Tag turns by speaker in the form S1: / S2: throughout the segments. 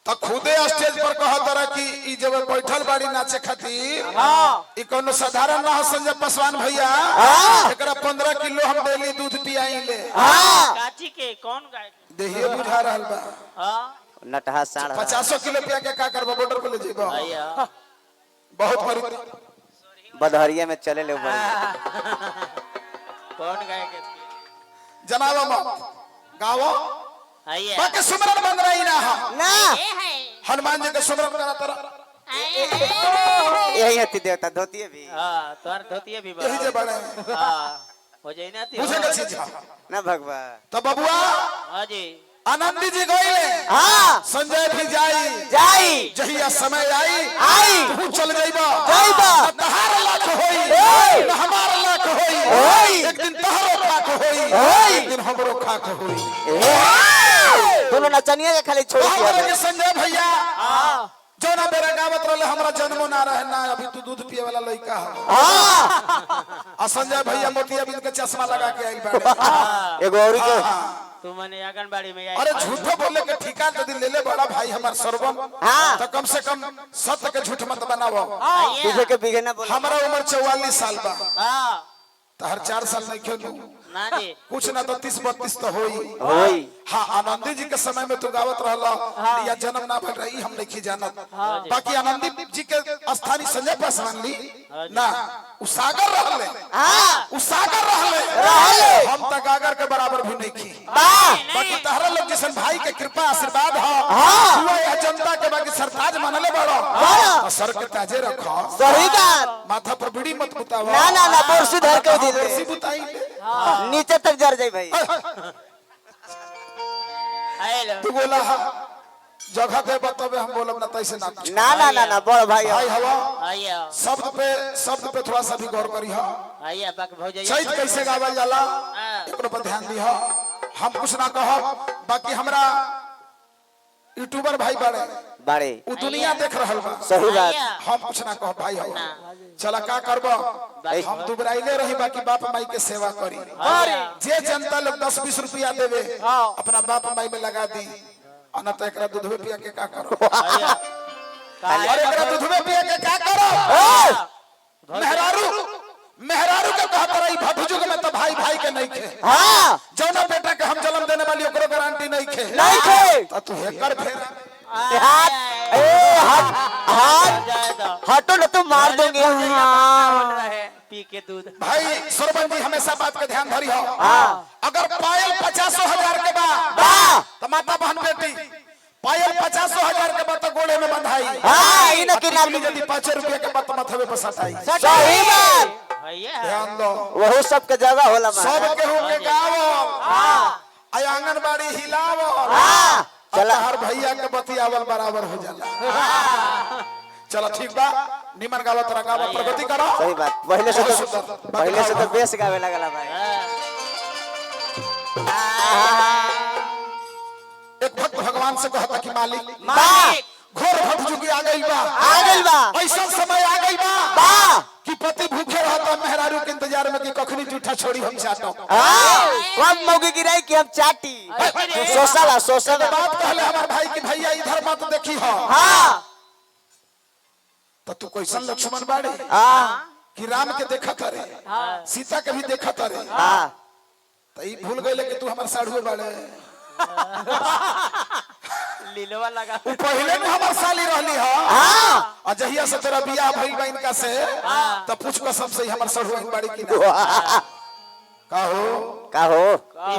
S1: तो खुदे स्टेज पर कहत कि ई जब बैठल बाड़ी नाचे खातिर ई कोनो साधारण ना संजय पासवान भैया एकरा 15 किलो हम डेली दूध पियाइले
S2: काची के कौन गाय
S1: देहिए बुझा रहल बा
S3: नटहा साढ़
S1: 50 किलो पिया के का करबो बॉर्डर पे ले जेबो बहुत बड़ी
S3: बदहरिया में चले ले
S2: कौन गाय के
S1: जनाबा मत गावो बाकी सुमरन बन रही ना हनुमान जी के सुमरन करा तरह
S3: यही हती देवता धोती भी
S2: तोर धोती भी
S1: यही जे बड़े
S2: हो जाई ना
S1: पूछे के चीज
S3: ना भगवा
S1: तो बबुआ
S2: हां जी
S1: आनंदी जी गईले संजय भी जाई जहिया समय आई तू चल जाइबा तहार लाख होई हमार लाख होई एक दिन तहरो खाक होई एक दिन हमरो खाक होई
S3: दोनों नचनिया के खाली छोड़ दिया
S1: संजय भैया जो ना बेरा गावत रहले हमरा जन्मो ना रहे ना अभी तू दूध पिए वाला लइका आ संजय भैया मोतिया बिंद के चश्मा लगा के आइल बाड़े
S3: एगो औरी के
S2: तू मने आंगनबाड़ी में
S1: अरे झूठो बोले के ठिकान यदि ले ले बड़ा भाई हमार सर्वम तो कम से कम सत्य के झूठ मत बनावो
S3: पीछे के बिगे ना बोल
S1: हमरा उम्र 44 साल बा तो हर 4 साल नहीं क्यों
S2: ना जी
S1: कुछ ना तो 30-32 तो होई हाँ आनंदी जी के समय में तू गावत रहला या जन्म ना भइल रही हम नहीं जानत बाकी आनंदी जी के स्थानीय संजय पासवान ली ना उसागर रहले हम तक गागर के बराबर भी नहीं की बाकी तहरा लोग जिसन भाई के कृपा आशीर्वाद हो या जनता के बाकी सरताज मानले बड़ो सर के ताजे रखो
S3: सही बात
S1: माथा पर बीड़ी मत बुतावा
S3: ना बोरसी धर के दे
S1: बोरसी बुताई
S3: नीचे तक जर जाई भाई
S1: तू बोला जगह दे बतावे हम बोलब ना तैसे ना
S3: बड़ भाई
S1: हवा शब्द पे थोड़ा सा भी गौर करी हो चैत कैसे गावल जाला एकरो पर ध्यान दी हो हम कुछ ना कहो बाकी हमरा यूट्यूबर भाई बड़े वो दुनिया देख रहल बा
S3: सही बात
S1: हम कुछ ना कहो भाई हो चला का करबो हम दुबराइले रही बाकी बाप माई के सेवा करी जे जनता लोग 10-20 रुपया देवे अपना बाप माई में लगा दी अना तो एकरा दूधवे पिया के का करो और एकरा दूधवे पिया के का करो मेहरारू के कहत रही भटुजुग में तो भाई भाई के नहीं खे जौना बेटा के हम जन्म देने वाली ओकरो गारंटी नहीं खे तो तू हेकर फेर
S3: हटो ना तो मार देंगे
S2: पी के दूध
S1: भाई सरबन जी हमेशा बात का ध्यान धरी हो अगर पायल 50,000 के बा तो माता बहन बेटी पायल 50,000 के बा तो गोड़े में बंधाई यदि 5 रुपया के बा तो माथे पे सटाई
S3: सही बात
S1: ध्यान दो
S3: वही सब के जगह होला
S1: सब के हो के गावो आय आंगनबाड़ी हिलावो चला हर भैया के बतियावल बराबर हो जाला चलो ठीक बा निमन गावत तरह गावत प्रगति करो
S3: सही बात पहले से तो बेस गावे लगला भाई
S1: एक भक्त भगवान से कहता कि मालिक घोर भटजुगी आ गइल बा ऐसा समय आ गइल बा कि पति भूखे रहता मेहरारू के इंतजार में कि कखनी जूठा छोड़ी हम चाटो
S3: कब मौगी गिराई कि हम चाटी सोशल
S1: बात कहले हमार भाई कि भैया इधर मत देखी हो तो तू कैसन लक्ष्मण बाड़े कि राम के देखत रे सीता के भी देखत रे तो ई भूल गइले कि तू हमर साढ़ू बाड़े
S2: लीलवा लगा
S1: पहले में हमर साली रहली ह आ जहिया से तेरा बियाह भइल बा इनका से त पूछ कसम से हमर साढ़ू बाड़ी की का हो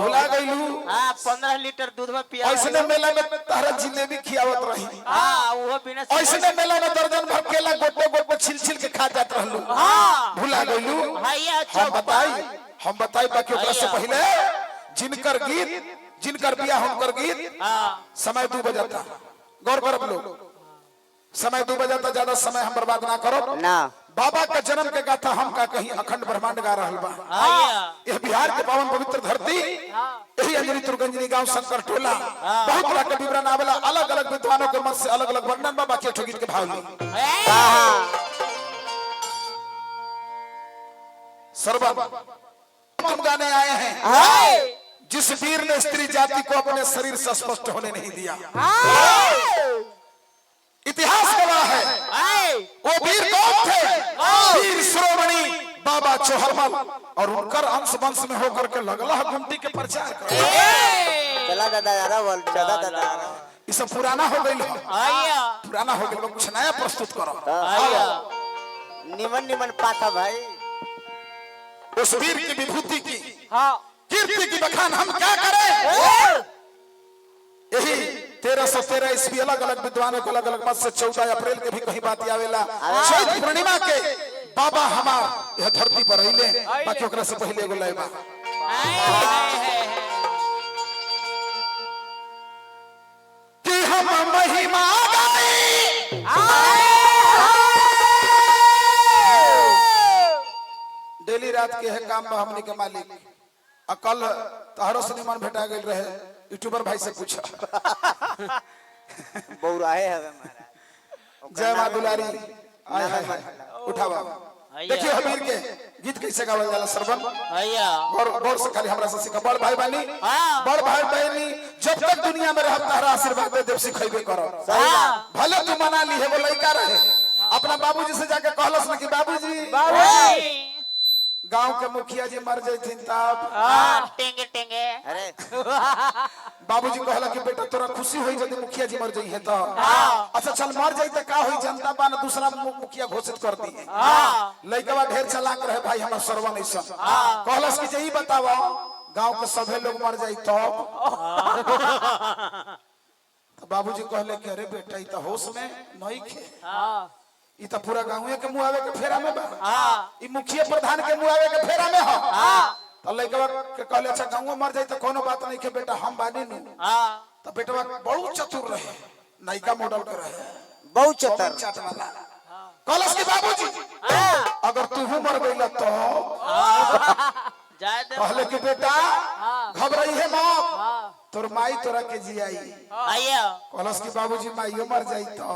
S1: भुला गइलू
S2: 15 लीटर दूध में पिया
S1: ऐसने मेला में तारा जिलेबी खियावत रही
S2: वो बिना
S1: ऐसने मेला में दर्जन भर केला गोटे छिल के खा जात रहलू भुला गइलू हम बताई बाकी ओकरा से पहले जिनकर बियाह हुनकर गीत समय 2 बजता गौर करब लोग समय 2 बजता ज्यादा समय हम बर्बाद ना करो
S3: ना
S1: बाबा का जन्म के गाथा हम का कहीं अखंड ब्रह्मांड गा रहल बा यह बिहार के पावन पवित्र धरती यही अंजनी तुरगंजनी गांव शंकर टोला बहुत तरह के विवरण आवेला अलग अलग विद्वानों के मत से अलग अलग वर्णन बा बाकी ठोगित के भाव ली सर्व तुम गाने आए हैं जिस वीर ने स्त्री जाति को अपने शरीर से स्पष्ट होने नहीं दिया निर्मल और उनकर अंश वंश में होकर के लगला है गुमटी के प्रचार कर।
S3: चला दादा यारा बोल चला दादा
S1: ये सब पुराना हो गई
S2: आया
S1: पुराना हो गया कुछ नया प्रस्तुत करो।
S2: आया
S3: निमन निमन पाता भाई
S1: उस वीर की विभूति की
S2: हाँ
S1: कीर्ति की बखान हम क्या करें। यही 1313 ईस्वी अलग अलग विद्वानों को अलग अलग मत से 14 अप्रैल के भी कहीं बात आवेला चैत पूर्णिमा के बाबा हमार यह धरती पर रहिले बाकी ओकरा से पहले एगो लाइबा कि हम महिमा गाई डेली रात के है काम बा हमनी के मालिक अकल तहरो से निमन भेटा गेल रहे यूट्यूबर भाई से पूछा
S3: बौराहे हवे महाराज
S1: जय मां दुलारी आय हाय हाय उठावा देखिए हबीर के गीत कैसे गावल जाला सरवन
S2: आया
S1: गौर से खाली हमरा से सिखा बड़ भाई बानी
S2: हाँ।
S1: बड़ भाई बहनी जब तक दुनिया में रहब तहरा आशीर्वाद दे देव सिखैबे करो
S2: हाँ।
S1: भले तू मना ली है वो लड़का रहे अपना बाबूजी से जाके कहलस ना कि बाबूजी गांव के मुखिया जी मर जैथिन तब
S2: टेंगे टेंगे
S3: अरे
S1: बाबूजी कहला कि बेटा तोरा खुशी होई जब मुखिया जी मर जाई है तो अच्छा चल मर जाई त का होई जनता बा न दूसरा मुखिया घोषित कर दी है लइकवा ढेर चालाक रहे भाई हमरा सरवन ऐसा कहलस कि जे ई बताओ गांव के सभे लोग मर जाई तो बाबूजी कहले कि अरे बेटा ई त होश में नहीं खे ई त पूरा गांवे के मुआवे के फेरा में बा ई मुखिया प्रधान के मुआवे के फेरा में हो तो लइकवा के कहले अच्छा गांव मर जाई त कोनो बात नहीं के बेटा हम बानी नु तो बेटवा बहुत चतुर रहे नायिका मॉडल के रहे
S3: बहुत चतर
S1: चाट वाला कहलस कि बाबूजी अगर तू मर गइला तो
S2: जाए दे
S1: कहले कि बेटा घबराई है मत तोर माई तोरा के जियाई
S2: आया
S1: कहलस कि बाबूजी माईयो मर जाई तो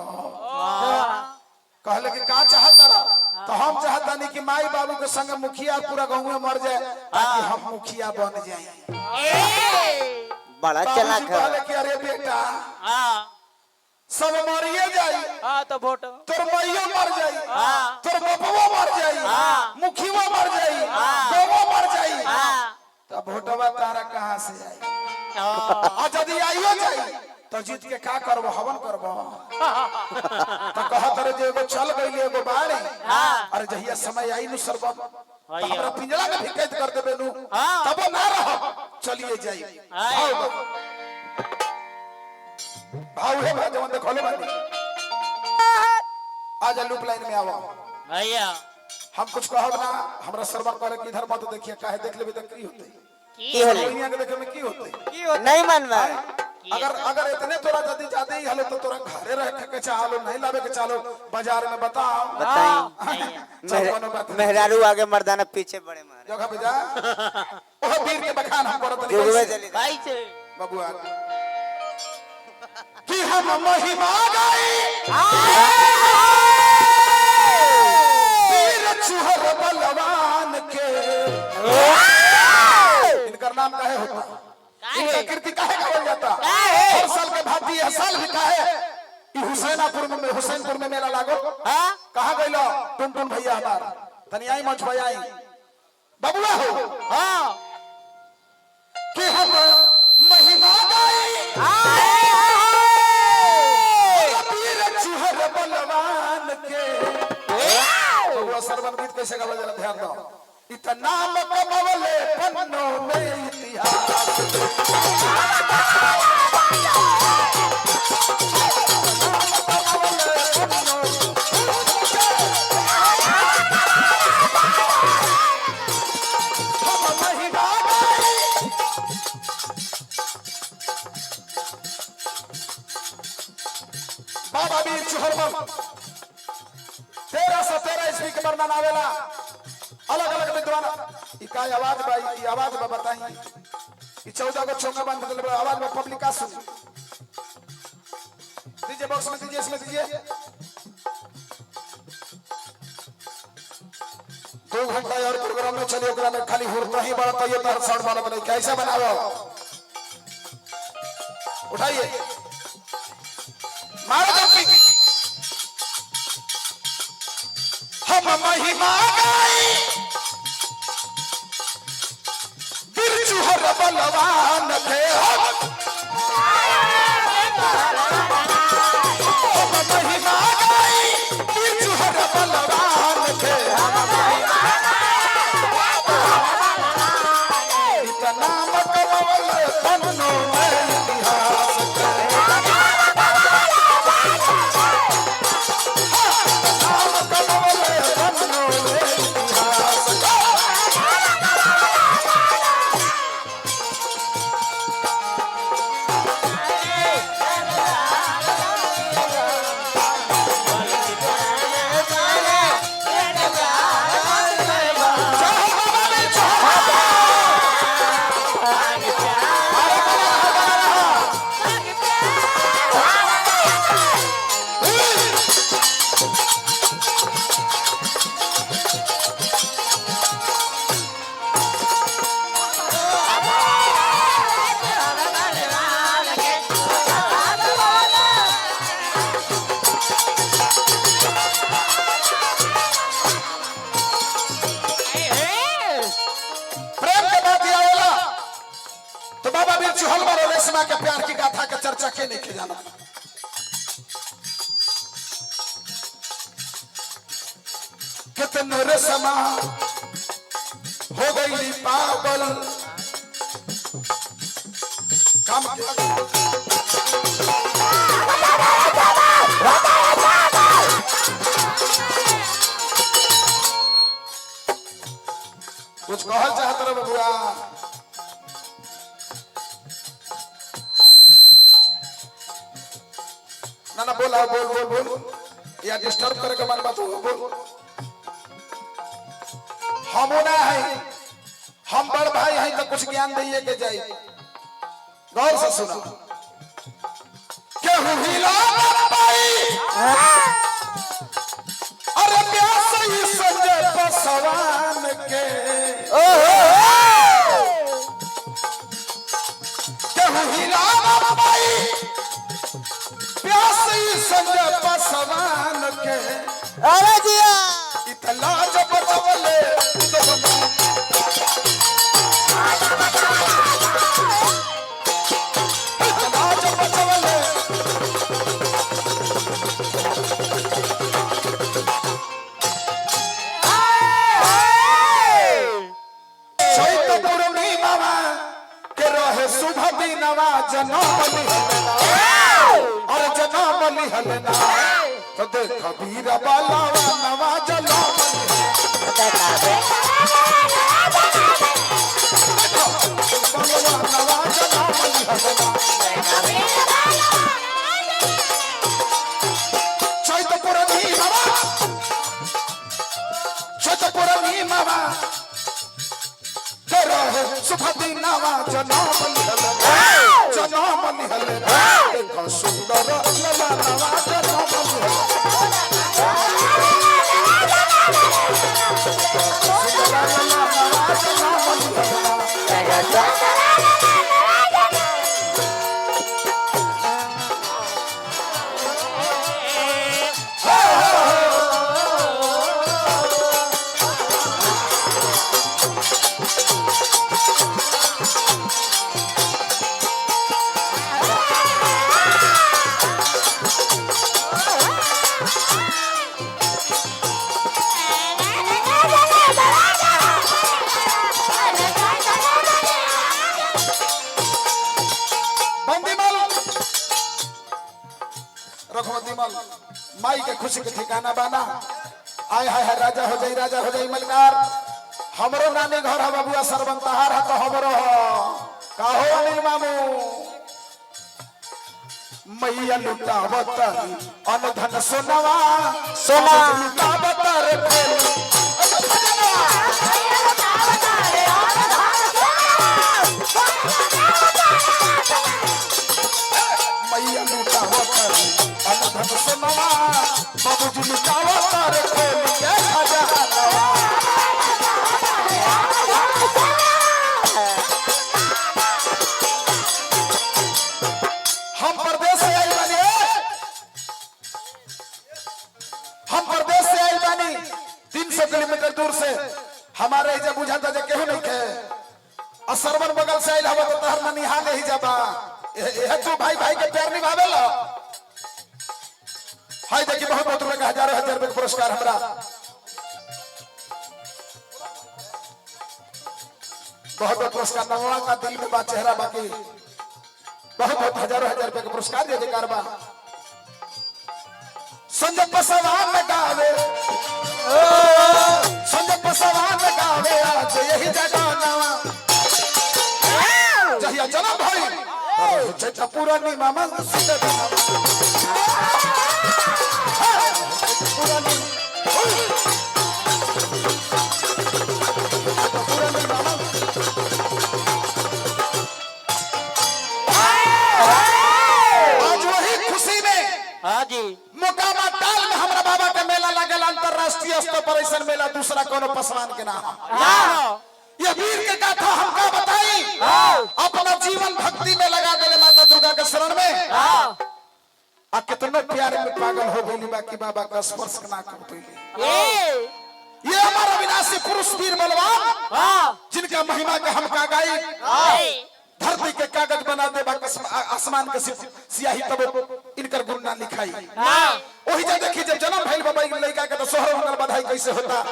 S1: कहले कि का चाहता रहा तो हम चाहता नहीं कि माई बाबू के संग मुखिया पूरा गांव में मर जाए ताकि हम मुखिया बन जाए
S3: बड़ा चलाक है
S1: कहले कि अरे बेटा सब मरिए जाई
S2: तो वोट
S1: तोर माईयो मर जाई तोर बापो मर जाई मुखिया मर जाई बाबो मर जाई तब वोटवा तारा कहां से आई आ यदि आइयो जाई तो जीत के का करबो हवन करबो तो कहत रे जे एगो चल गइल एगो बाड़ी अरे जहिया समय आई नु सरबत हमरा पिंजरा में फिकैत कर देबे नु तब ना रह चलिए जाई भाव है भाई जवन देखले बानी आजा लूप लाइन में आवो
S2: आया
S1: हम कुछ कहब ना हमरा सरवर करे कि इधर मत देखिए काहे देख लेबे त की होते
S3: की होले
S1: दुनिया के देखे में की होते
S3: नहीं मन में
S1: अगर इतने तोरा जल्दी ज्यादा ही हलो तो तोरा घरे रह के चाहलो नहीं लावे के चालो बाजार में बताओ
S3: बताई मेहरारू आगे मर्दाना पीछे बड़े मारे
S1: जगह पे जा ओह वीर के बखान हम करत
S3: जुगवे चली
S2: भाई से
S1: बबुआ कि हम महिमा गाई वीर चुहर बलवान के इनका नाम काहे होता इनका कीर्ति काहे गावल जाता हर साल के भांति यह साल भी काहे ई हुसैनपुर में मेला लागो कहां गइलो टुनटुन भैया हमार तनी आई मंच पे आई बबुआ हो कि हम महिमा गाई वीर चुहर बलवान के बबुआ सरवन गीत कैसे गावल जाला ध्यान दो इतना नाम कमावले पन्नों में इतिहास बाबा वीर चुहरबल 1313 ईस्वी के वर्णन आवेला अलग अलग विद्वान इकाई आवाज बाई ई आवाज में बताई ई 14 को चोंगा बांध देले आवाज में पब्लिक का सुन डीजे बॉक्स में दीजिए इसमें दीजिए 2 घंटा और प्रोग्राम में चलिए ओकरा में खाली हुरता ही बड़ा तो ये तार साउंड वाला बनाई कैसे बनाओ उठाइए मारो जंपी हम महिमा गाई हर बलवान के महिमा गाई बिरजू हर बलवान के इतना मकरवल तन्नो इतिहास के के प्यार की गाथा का चर्चा के नहीं जाना। कितने रसमा हो गई पागल काम कुछ कहल चाहत रहे बबुआ ना बोला बोल बोल बोल या डिस्टर्ब करे के मन बात हो बोल हम ना है हम बड़ भाई हैं तो कुछ ज्ञान दिए के जाए गौर से सुनो केहू हिला भाई अरे प्यास ही संजय पसवान के केहू हिला भाई प्यासी संजय पसवान के
S3: अरे जिया
S1: इतना जब बचवले इतना जब बचवले चैत पूर्णिमा के रहे शुभ दिनवा जन्म और जन्म लिहलना तो देख वीर बालावा नवा जन्म नवा जन्म लिहलना चैत पूर्णिमा के रहे शुभ दिनवा जन्म लिहलना जन्म लिहलना देख सुंदर नवा नवा जन्म माई के खुशी के ठिकाना बाना आय हाय राजा हो जाई मलकार हमरो नानी घर है बबुआ सरबंतहार है तो हमरो का हो अनिल मामू मैया लुटावत अनधन सोनवा
S3: सोना
S1: लुटावत रे मैया लुटावत अनधन सोनवा बाबूजी लुटावत रे खोल के खजानवा हम प्रदेश से आइल बानी 300 किलोमीटर दूर से हमारे जब बुझा था केहू नहीं खे असरवन बगल से न निहाल ही जबा यह तू भाई भाई के प्यार निभावे लो। हाय देखिए बहुत बहुत रुपए का हजारों हजार रुपए का पुरस्कार हमरा बहुत बहुत पुरस्कार नवा का दिल में बात चेहरा बाकी बहुत बहुत हजारों हजार रुपए का पुरस्कार दे देकार बा। संजय पसवान में गावे संजय पसवान में गावे आज यही जगह नवा जहिया जन्म भाई चैता पूरा नी मामा सुंदर पूरा नी आज वही खुशी में
S2: हाँ जी
S1: मोकामा टाल में हमारा बाबा का मेला लगल अंतरराष्ट्रीय स्तर पर ऐसा मेला दूसरा कोनो पसवान के ना हो। ये वीर के गाथा हमका बताई अपना जीवन भक्ति में लगा गए माता दुर्गा के शरण में आ कितने प्यारे में पागल हो गई बाकी बाबा का स्पर्श ना कर पाई। ये हमारा विनाशी पुरुष वीर बलवान जिनका महिमा के हम का गाई धरती के कागज बना दे आसमान के सियाही तब इनकर गुण ना लिखाई। वही जब देखी जब जन्म भइल बाबा लड़का के तो सोहर मंगल बधाई कैसे होता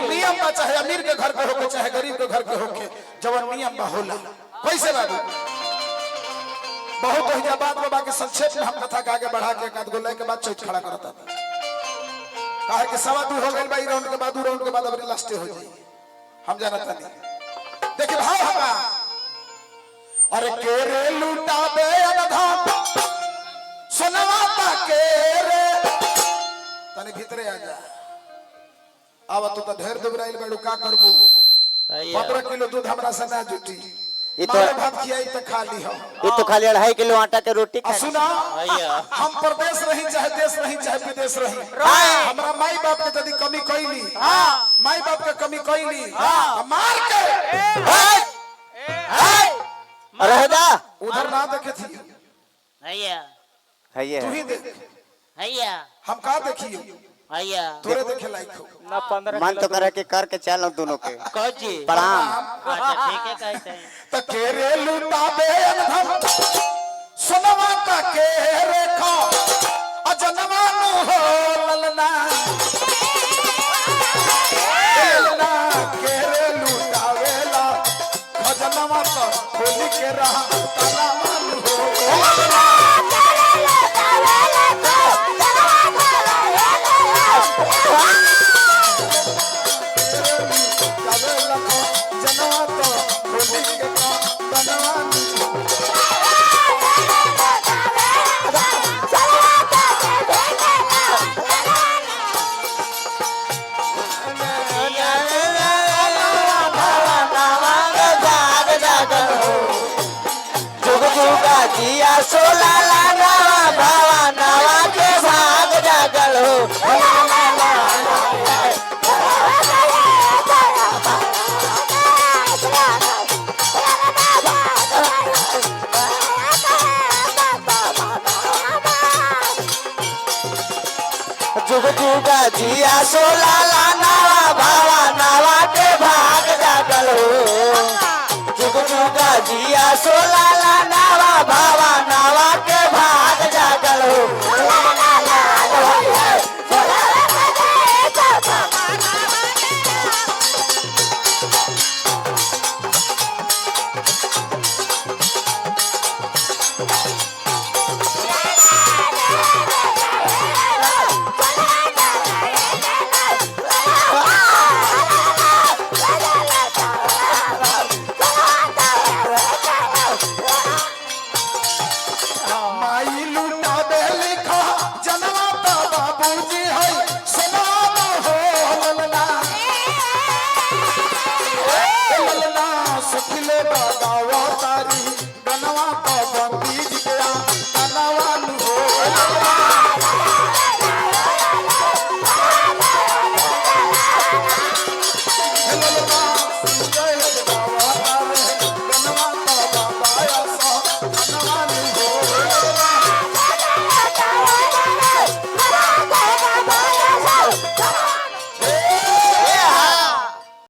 S1: नियम बा चाहे अमीर के घर के होके चाहे गरीब के घर के होके जवन नियम बा होला कैसे बाबू बहुत ही बात बाबा के संक्षेप में हम कथा के आगे बढ़ा के एक गोले के बाद चौथ खड़ा करता था कहे कि सवा दू हो गइल बा राउंड के बाद राउंड के बाद अब लास्ट हो जाई हम जानता नहीं। देखिए भाव हका अरे केरे लुटाबे अनधाम सोनवा के रे तने भीतरे आ जा आवा तू तो ढेर दुबराइल बेडू का करबू 15 किलो दूध हमरा से ना जुटी
S3: ये तो
S1: भात खियाई त खा ली हो
S3: ये तो खाली 2.5 किलो आटा के रोटी खा
S1: सुना हम प्रदेश रही चाहे देश रही चाहे विदेश रही हमरा माई बाप के यदि कमी कइली माई बाप के कमी कइली मार के
S3: रहदा
S1: उधर ना देखे थी
S2: भैया
S3: है
S1: तू ही देख
S2: भैया
S1: हम का देखियो
S2: भैया
S1: तोरे देखे लायक हो
S3: ना 15 मन तो करे के करके चलो दोनों के
S2: कौजी
S3: प्रणाम
S2: अच्छा ठीक है कहते हैं
S1: त केरे लुटाबे अनधम सोनवा ता के रेखा अजनवा नु हो ललना ललना केरे लुटावेला खजनवा तो खोली के रहा तनावा नु हो
S3: जिया सोला लाना भावा नवा के भाग जागल हो जुग जुगा जिया सोला लाना भावा नवा के भाग जागल हो जुग जुगा जिया सोला लाना भावा नवा के भाग जागल हो